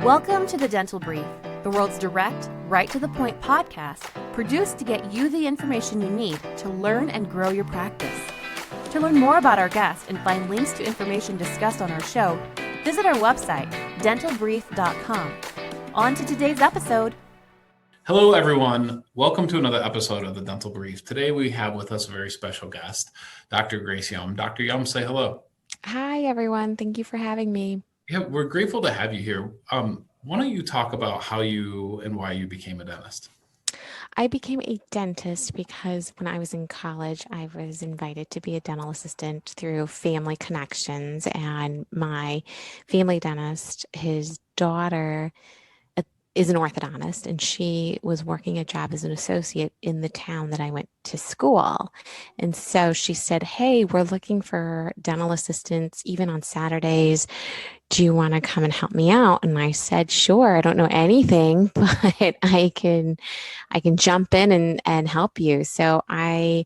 Welcome to the Dental Brief, the world's direct, right-to-the-point podcast produced to get you the information you need to learn and grow your practice. To learn more about our guests and find links to information discussed on our show, visit our website, dentalbrief.com. On to today's episode. Hello, everyone. Welcome to another episode of the Dental Brief. Today we have with us a very special guest, Dr. Grace Yum. Dr. Yum, say hello. Hi, everyone. Thank you for having me. Yeah, we're grateful to have you here. Why don't you talk about how you and why you became a dentist? I became a dentist because when I was in college, I was invited to be a dental assistant through family connections. And my family dentist, his daughter is an orthodontist, and she was working a job as an associate in the town that I went to school. And so she said, hey, we're looking for dental assistants even on Saturdays. Do you want to come and help me out? And I said, sure. I don't know anything, but I can jump in and help you. So I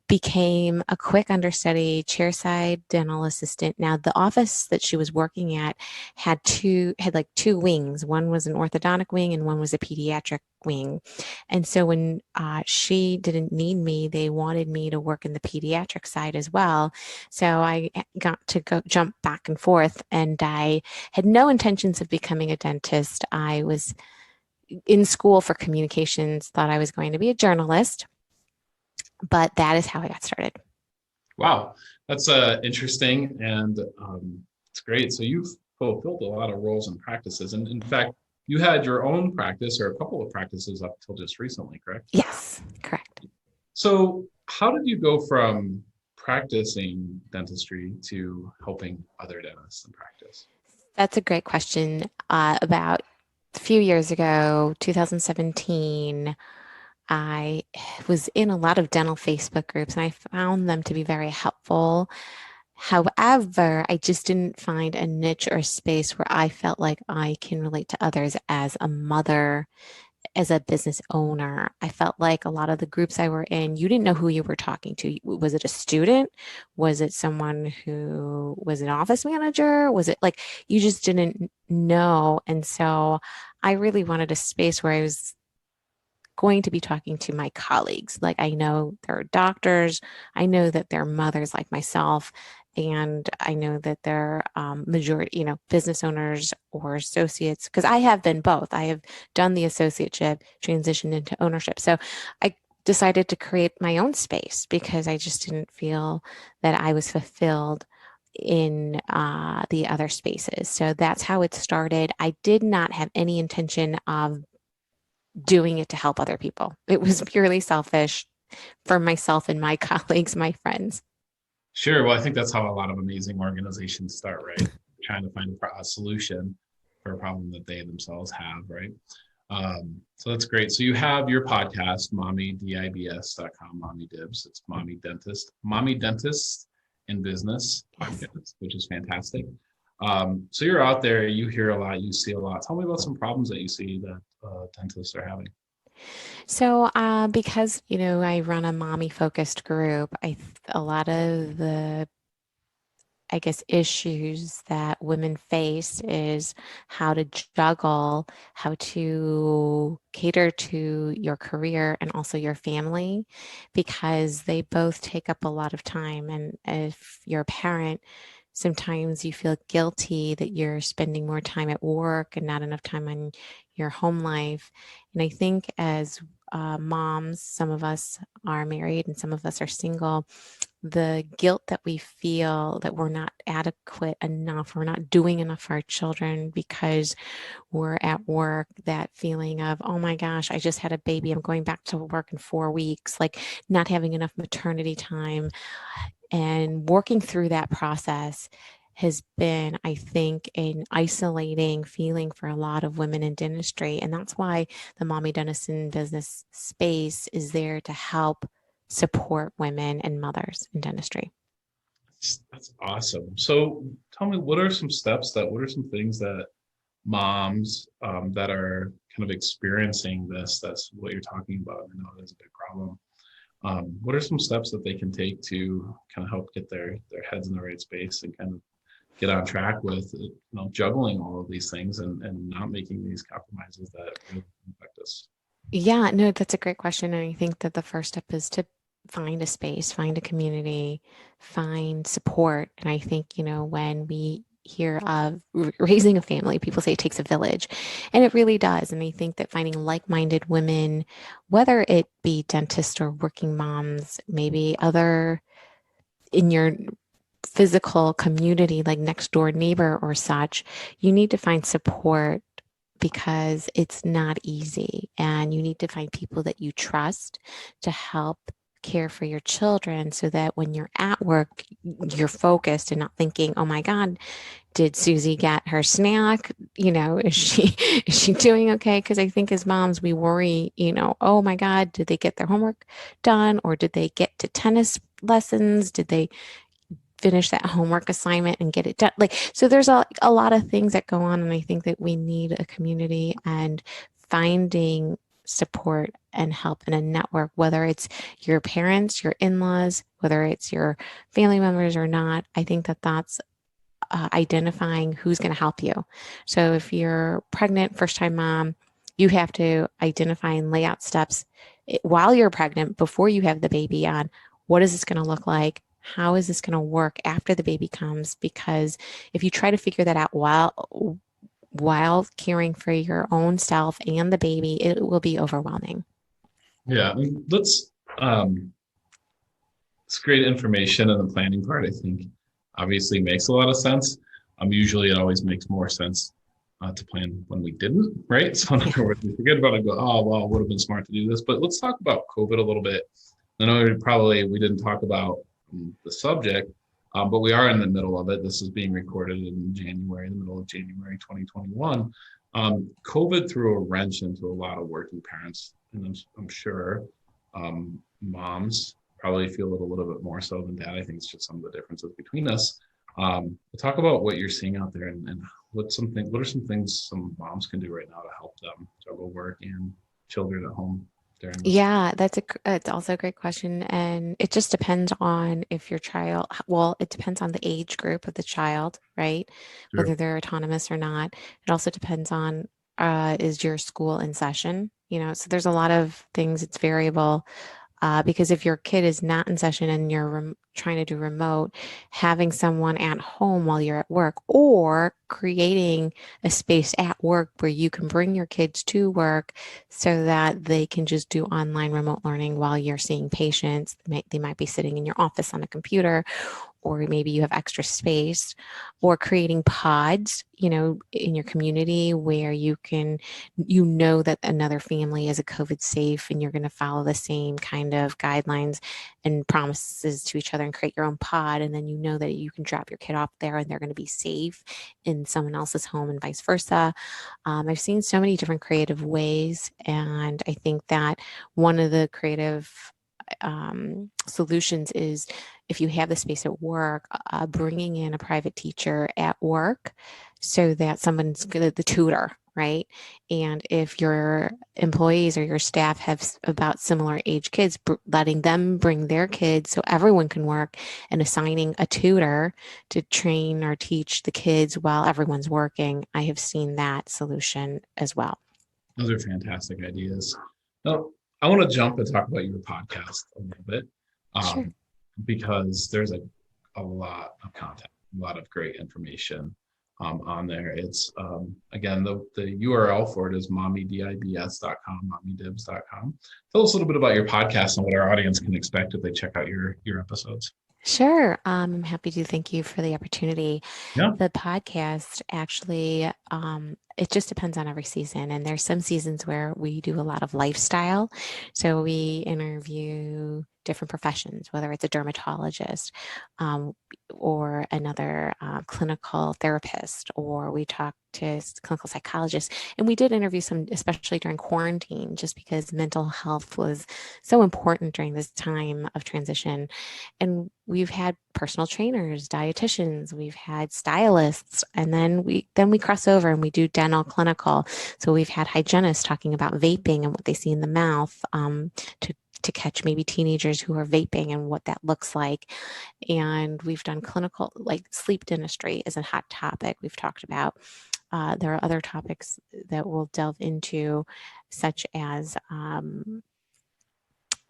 became a quick understudy chairside dental assistant. Now, the office that she was working at had two wings. One was an orthodontic wing and one was a pediatric wing. And so when she didn't need me, they wanted me to work in the pediatric side as well. So I got to go jump back and forth, and I had no intentions of becoming a dentist. I was in school for communications, thought I was going to be a journalist. But that is how I got started. Wow, that's interesting, and it's great. So you've fulfilled a lot of roles and practices, and in fact, you had your own practice or a couple of practices up until just recently, correct? Yes, correct. So how did you go from practicing dentistry to helping other dentists in practice? That's a great question. About a few years ago, 2017, I was in a lot of dental Facebook groups, and I found them to be very helpful. However, I just didn't find a niche or a space where I felt like I can relate to others as a mother, as a business owner. I felt like a lot of the groups I were in, you didn't know who you were talking to. Was it a student? Was it someone who was an office manager? Was it like, you just didn't know. And so I really wanted a space where I was going to be talking to my colleagues. Like, I know there are doctors, I know that they're mothers like myself, and I know that they're majority, business owners or associates, because I have been both. I have done the associateship, transitioned into ownership. So I decided to create my own space because I just didn't feel that I was fulfilled in the other spaces. So that's how it started. I did not have any intention of doing it to help other people. It was purely selfish for myself and my colleagues, my friends. Sure. Well, I think that's how a lot of amazing organizations start, right? Trying to find a solution for a problem that they themselves have, right? So that's great. So you have your podcast, MommyDips.com, MommyDips. It's Mommy Dentist in Business podcast, which is fantastic. So you're out there, you hear a lot, you see a lot. Tell me about some problems that you see that dentists are having. So because, I run a mommy-focused group, a lot of the, issues that women face is how to juggle, how to cater to your career and also your family, because they both take up a lot of time. And if you're a parent, sometimes you feel guilty that you're spending more time at work and not enough time on your home life. And I think as moms, some of us are married and some of us are single, the guilt that we feel that we're not adequate enough, we're not doing enough for our children because we're at work, that feeling of, oh my gosh, I just had a baby, I'm going back to work in 4 weeks, like not having enough maternity time. And working through that process has been, I think, an isolating feeling for a lot of women in dentistry. And that's why the Mommy Dentist in Business space is there to help support women and mothers in dentistry. That's awesome. So tell me, what are some things that moms that are kind of experiencing that's what you're talking about? I know that's a big problem. What are some steps that they can take to kind of help get their heads in the right space and kind of get on track with juggling all of these things and not making these compromises that really affect us. Yeah, no, that's a great question. And I think that the first step is to find a space, find a community, find support. And I think, when we hear of raising a family, people say it takes a village, and it really does. And I think that finding like-minded women, whether it be dentists or working moms, maybe other in your physical community, like next door neighbor or such, you need to find support because it's not easy, and you need to find people that you trust to help care for your children so that when you're at work, you're focused and not thinking, oh my God, did Susie get her snack? Is she doing okay? Because I think as moms, we worry, oh my God, did they get their homework done? Or did they get to tennis lessons? Did they finish that homework assignment and get it done? So there's a lot of things that go on. And I think that we need a community, and finding support and help in a network, whether it's your parents, your in-laws, whether it's your family members or not. I think that that's identifying who's going to help you. So if you're pregnant, first-time mom, you have to identify and lay out steps while you're pregnant, before you have the baby, on what is this going to look like? How is this going to work after the baby comes? Because if you try to figure that out while caring for your own self and the baby, it will be overwhelming. Yeah, it's great information, and the planning part, I think, obviously makes a lot of sense. Usually it always makes more sense to plan when we didn't, right? So in other words, we forget about it and go, oh, well, it would have been smart to do this. But let's talk about COVID a little bit. I know we didn't talk about the subject, but we are in the middle of it. This is being recorded in January, the middle of January 2021. COVID threw a wrench into a lot of working parents, and I'm sure moms probably feel it a little bit more so than dad. I think it's just some of the differences between us. Talk about what you're seeing out there, and what are some things some moms can do right now to help them juggle work and children at home during this? Yeah, it's also a great question. And it just depends on if your child, well, it depends on the age group of the child, right? Sure. Whether they're autonomous or not. It also depends on, is your school in session? So there's a lot of things, it's variable. Because if your kid is not in session and you're trying to do remote, having someone at home while you're at work, or creating a space at work where you can bring your kids to work so that they can just do online remote learning while you're seeing patients. They might be sitting in your office on a computer, or maybe you have extra space, or creating pods, in your community where you know that another family is a COVID safe, and you're going to follow the same kind of guidelines and promises to each other, and create your own pod. And then you know that you can drop your kid off there and they're going to be safe in someone else's home, and vice versa. I've seen so many different creative ways. And I think that one of the creative solutions is, if you have the space at work, bringing in a private teacher at work so that someone's good at the tutor, right? And if your employees or your staff have about similar age kids, letting them bring their kids so everyone can work, and assigning a tutor to train or teach the kids while everyone's working. I have seen that solution as well. Those are fantastic ideas. Now, I want to jump and talk about your podcast a little bit, Sure. because there's a lot of content, a lot of great information on there. It's, again, the URL for it is mommydibs.com, mommydibs.com. Tell us a little bit about your podcast and what our audience can expect if they check out your episodes. Sure. I'm happy to. Thank you for the opportunity. Yeah. The podcast actually, it just depends on every season. And there's some seasons where we do a lot of lifestyle. So we interview different professions, whether it's a dermatologist or another clinical therapist, or we talk to clinical psychologists. And we did interview some, especially during quarantine, just because mental health was so important during this time of transition. And we've had personal trainers, dietitians, we've had stylists, and then we cross over and we do dental clinical. So we've had hygienists talking about vaping and what they see in the mouth, to to catch maybe teenagers who are vaping and what that looks like. And we've done clinical, like sleep dentistry is a hot topic we've talked about. There are other topics that we'll delve into, such as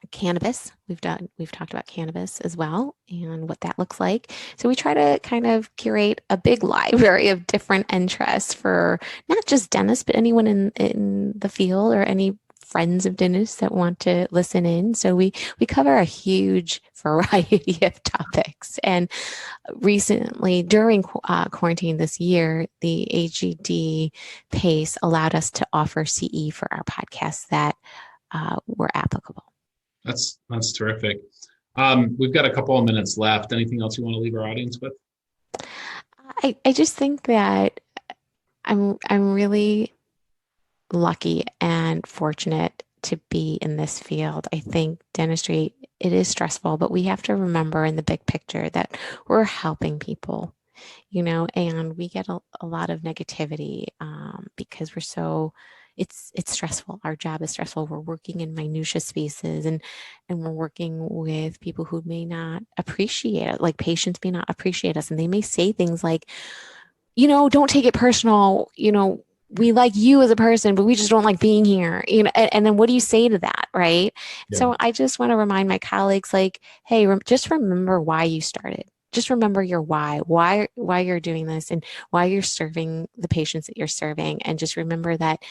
cannabis. We've talked about cannabis as well and what that looks like. So we try to kind of curate a big library of different interests for not just dentists, but anyone in the field or any friends of dentists that want to listen in. So we cover a huge variety of topics. And recently, during quarantine this year, the AGD PACE allowed us to offer CE for our podcasts that were applicable. That's terrific. We've got a couple of minutes left. Anything else you want to leave our audience with? I just think that I'm really lucky and fortunate to be in this field. I think dentistry, it is stressful, but we have to remember in the big picture that we're helping people, and we get a lot of negativity because we're so, it's stressful. Our job is stressful. We're working in minutia spaces and we're working with people who may not appreciate it, like patients may not appreciate us. And they may say things like, don't take it personal, we like you as a person, but we just don't like being here, and then what do you say to that? Right. Yeah. So I just want to remind my colleagues, like, hey, just remember why you started. Just remember your why you're doing this and why you're serving the patients that you're serving. And just remember that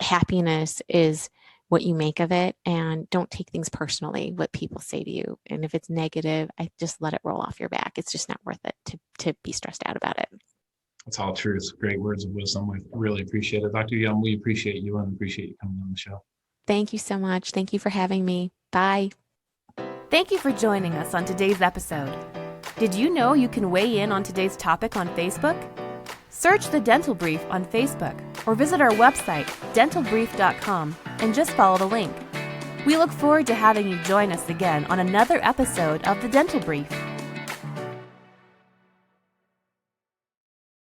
happiness is what you make of it, and don't take things personally, what people say to you. And if it's negative, I just let it roll off your back. It's just not worth it to be stressed out about it. That's all truth. Great words of wisdom. We really appreciate it. Dr. Young, we appreciate you and appreciate you coming on the show. Thank you so much. Thank you for having me. Bye. Thank you for joining us on today's episode. Did you know you can weigh in on today's topic on Facebook? Search The Dental Brief on Facebook or visit our website, dentalbrief.com, and just follow the link. We look forward to having you join us again on another episode of The Dental Brief.